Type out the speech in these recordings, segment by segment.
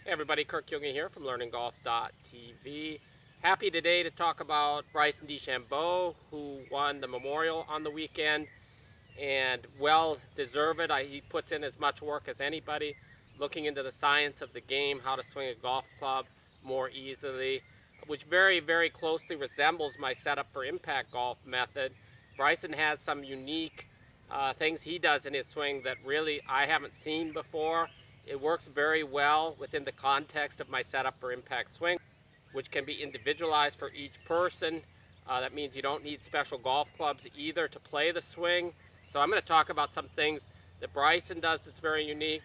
Hey everybody, Kirk here from LearningGolf.tv. Happy today to talk about Bryson Dechambeau, who won the Memorial on the weekend, and well deserved. He puts in as much work as anybody, looking into the science of the game, how to swing a golf club more easily, which very, very closely resembles my setup for impact golf method. Bryson has some unique things he does in his swing that really I haven't seen before. It works very well within the context of my setup for impact swing, which can be individualized for each person. That means you don't need special golf clubs either to play the swing. So I'm going to talk about some things that Bryson does that's very unique.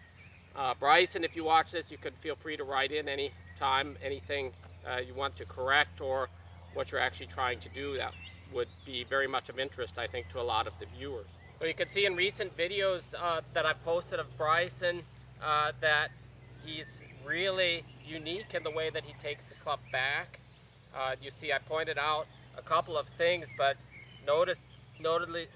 Bryson, if you watch this, you can feel free to write in any time, anything you want to correct or what you're actually trying to do. That would be very much of interest, I think, to a lot of the viewers. So you can see in recent videos that I've posted of Bryson that he's really unique in the way that he takes the club back. You see, I pointed out a couple of things, but notably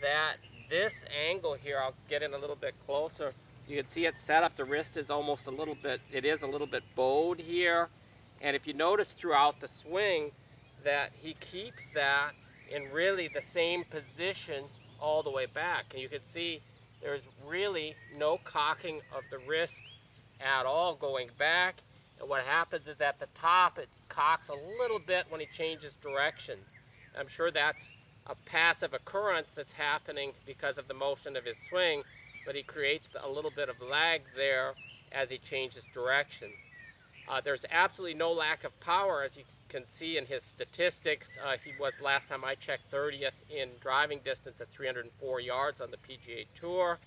that this angle here, I'll get in a little bit closer. You can see it's set up, the wrist is almost a little bit bowed here. And if you notice throughout the swing that he keeps that in really the same position all the way back. And you can see there's really no cocking of the wrist at all going back. And what happens is at the top it cocks a little bit when he changes direction. I'm sure that's a passive occurrence that's happening because of the motion of his swing, but he creates a little bit of lag there as he changes direction. There's absolutely no lack of power, as you can see in his statistics. He was, last time I checked, 30th in driving distance at 304 yards on the PGA Tour.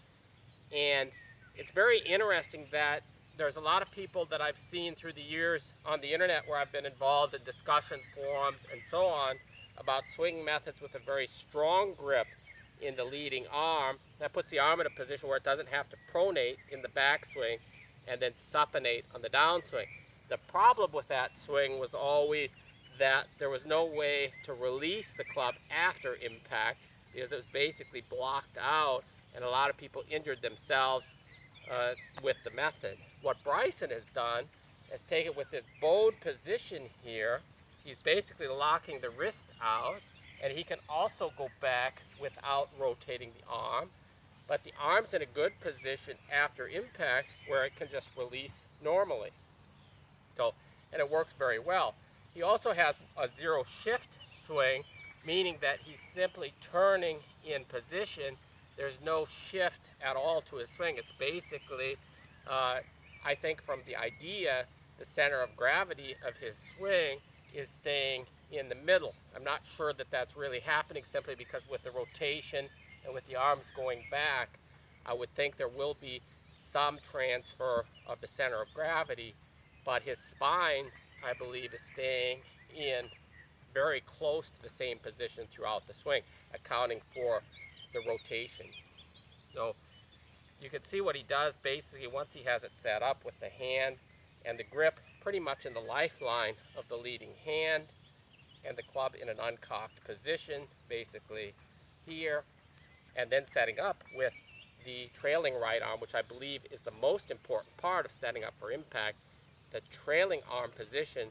And it's very interesting that there's a lot of people that I've seen through the years on the internet where I've been involved in discussion forums and so on about swing methods with a very strong grip in the leading arm. That puts the arm in a position where it doesn't have to pronate in the backswing and then supinate on the downswing. The problem with that swing was always that there was no way to release the club after impact because it was basically blocked out, and a lot of people injured themselves with the method. What Bryson has done is take it with this bowed position here. He's basically locking the wrist out, and he can also go back without rotating the arm. But the arm's in a good position after impact where it can just release normally. So, and it works very well. He also has a zero shift swing, meaning that he's simply turning in position. There's no shift at all to his swing. It's basically, I think from the idea, the center of gravity of his swing is staying in the middle. I'm not sure that that's really happening, simply because with the rotation and with the arms going back, I would think there will be some transfer of the center of gravity, but his spine, I believe, is staying in very close to the same position throughout the swing, accounting for the rotation. So you can see what he does basically once he has it set up with the hand and the grip pretty much in the lifeline of the leading hand, and the club in an uncocked position basically here, and then setting up with the trailing right arm, which I believe is the most important part of setting up for impact. The trailing arm position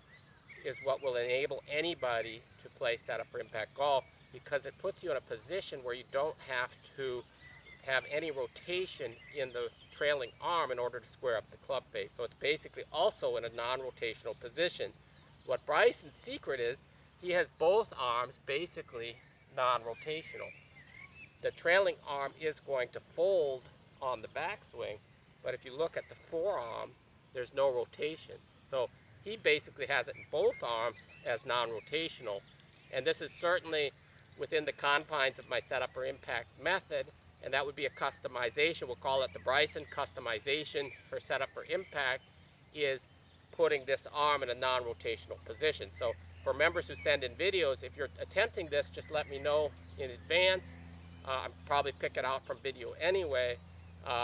is what will enable anybody to play setup for impact golf, because it puts you in a position where you don't have to have any rotation in the trailing arm in order to square up the club face. So it's basically also in a non-rotational position. What Bryson's secret is, he has both arms basically non-rotational. The trailing arm is going to fold on the backswing, but if you look at the forearm, there's no rotation. So he basically has it in both arms as non-rotational, and this is certainly within the confines of my setup for impact method, and that would be a customization. We'll call it the Bryson customization for setup for impact, is putting this arm in a non-rotational position. So for members who send in videos, if you're attempting this, just let me know in advance. I'll probably pick it out from video anyway,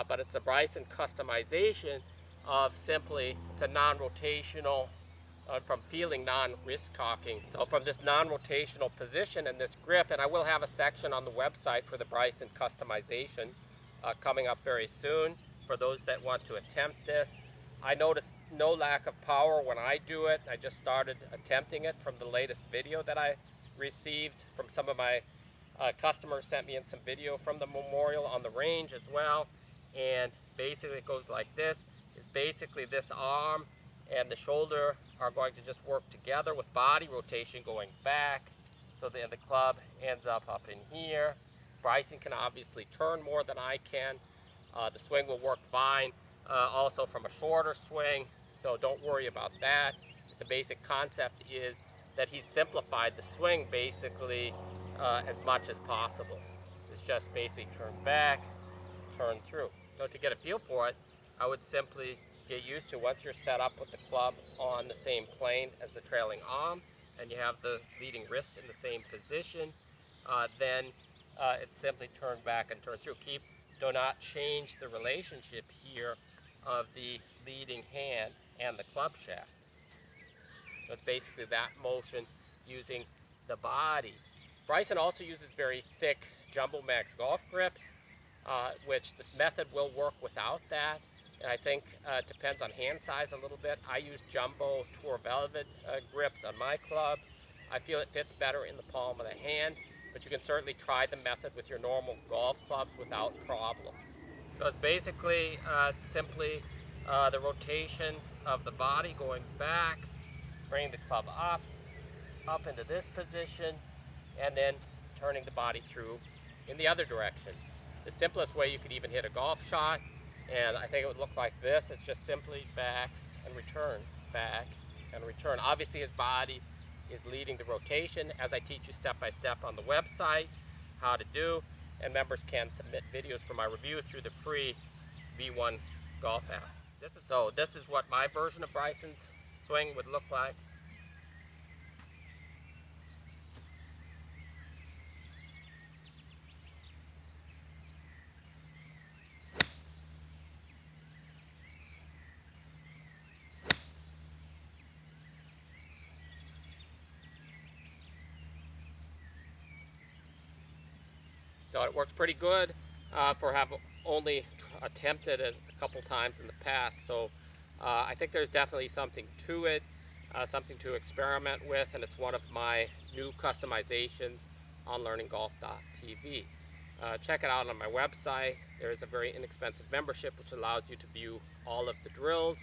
but it's a Bryson customization of simply, it's a non-rotational, from feeling non-wrist cocking. So from this non-rotational position and this grip, and I will have a section on the website for the Bryson customization coming up very soon for those that want to attempt this. I noticed no lack of power when I do it. I just started attempting it from the latest video that I received from some of my customers. Sent me in some video from the memorial on the range as well. And basically it goes like this. It's basically this arm and the shoulder are going to just work together with body rotation going back. So then the club ends up in here. Bryson can obviously turn more than I can. The swing will work fine. Also from a shorter swing, so don't worry about that. The basic concept is that he's simplified the swing basically as much as possible. It's just basically turn back, turn through. So to get a feel for it, I would simply get used to, once you're set up with the club on the same plane as the trailing arm and you have the leading wrist in the same position, then it's simply turn back and turn through. Do not change the relationship here of the leading hand and the club shaft. So it's basically that motion using the body. Bryson also uses very thick Jumbo Max golf grips, which this method will work without that. And I think it depends on hand size a little bit. I use Jumbo Tour Velvet grips on my club. I feel it fits better in the palm of the hand, but you can certainly try the method with your normal golf clubs without problem. So it's basically simply the rotation of the body going back, bringing the club up into this position, and then turning the body through in the other direction. The simplest way you could even hit a golf shot, and I think it would look like this. It's just simply back and return, back and return. Obviously his body is leading the rotation, as I teach you step by step on the website how to do, and members can submit videos for my review through the free V1 Golf app. This is what my version of Bryson's swing would look like. So it works pretty good for having only attempted it a couple times in the past. So I think there's definitely something to it, something to experiment with, and it's one of my new customizations on learninggolf.tv. Check it out on my website. There is a very inexpensive membership which allows you to view all of the drills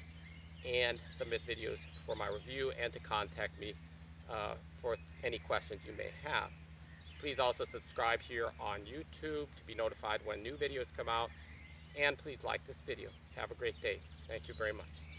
and submit videos for my review, and to contact me for any questions you may have. Please also subscribe here on YouTube to be notified when new videos come out, and please like this video. Have a great day. Thank you very much.